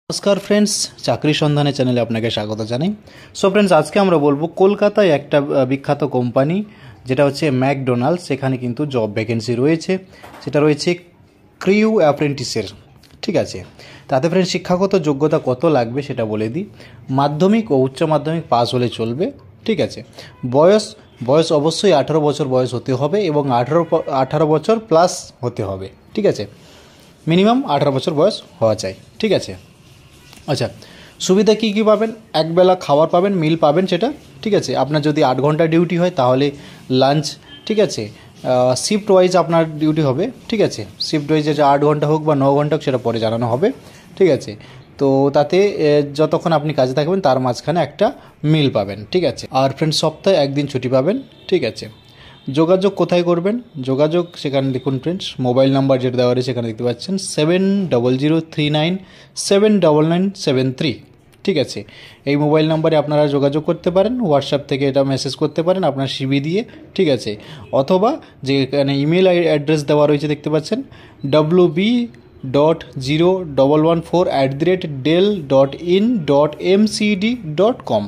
नमस्कार फ्रेंड्स चाकरी सन्धाने चैनले आपनाके स्वागत जानाई। सो फ्रेंड्स आज के आमरा बोलबो कलकाताय एकटा विख्यात कोम्पानी जेटा होच्छे मैकडोनाल्ड्स सेखाने किन्तु जब भैकेंसि रयेछे सेटा रयेछे क्रिउ अप्रेंटिसेर। ठीक आछे ताते फ्रेंड्स शिक्षागत योग्यता कत लागबे सेटा बोले दिई। माध्यमिक और उच्च माध्यमिक पास होले चलबे। ठीक आछे बयस बयस अवश्यई 18 बछर बयस होते होबे एबं 18 बछर प्लस होते होबे। ठीक आछे मिनिमाम 18 बछर बयस हওয়া चाই। ठीक आछे अच्छा सुविधा की पाबेन एक बेला खाबार पाबेन मिल पाबेन सेटा। ठीक है आपनार जदि 8 घंटा डिউটি है ताहले लांच। ठीक है शिफ्ट वाइज आपनार डिউটি होबे। ठीक है शिफ्ट वाइज 8 घंटा होक बा 9 घंटा होक सेटा परे जानानो होबे। ठीक है तो ताते যতক্ষণ আপনি কাজে থাকবেন তার মাঝখানে একটা মিল পাবেন। ঠিক আছে আর फ्रेंड्स সপ্তাহে একদিন ছুটি পাবেন। ঠিক আছে যোগাযোগ কোথায় করবেন যোগাযোগ সেখানে লিখুন फ्रेंड्स মোবাইল নাম্বার যেটা দেওয়া রয়েছে সেখানে দেখতে পাচ্ছেন 7003979973। ঠিক আছে এই মোবাইল নাম্বারে আপনারা যোগাযোগ করতে পারেন হোয়াটসঅ্যাপ থেকে এটা মেসেজ করতে পারেন আপনার সিভি দিয়ে। ঠিক আছে অথবা যেখানে ইমেল অ্যাড্রেস দেওয়া রয়েছে দেখতে পাচ্ছেন wb.0114@dell.in.mcd.com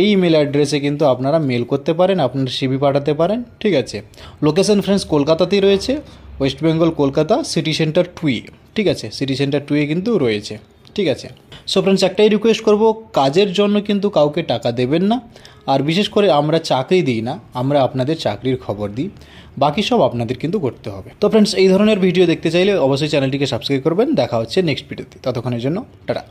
এই ইমেল অ্যাড্রেসে কিন্তু আপনারা মেল করতে পারেন আপনার সিভি পাঠাতে পারেন। ঠিক আছে লোকেশন फ्रेंड्स কলকাতাতেই রয়েছে West Bengal Kolkata city centre 2। ঠিক আছে সিটি সেন্টার 2 কিন্তু রয়েছে। ঠিক আছে সো फ्रेंड्स একটাই রিকোয়েস্ট করব কাজের জন্য কিন্তু কাউকে টাকা দেবেন না আর বিশেষ করে আমরা চাকরি দিই না আমরা আপনাদের চাকরির খবর দিই বাকি সব আপনাদের কিন্তু করতে হবে। তো फ्रेंड्स এই ধরনের ভিডিও দেখতে চাইলে অবশ্যই চ্যানেলটিকে সাবস্ক্রাইব করবেন। দেখা হচ্ছে নেক্সট ভিডিওতে ততক্ষণের জন্য টাটা।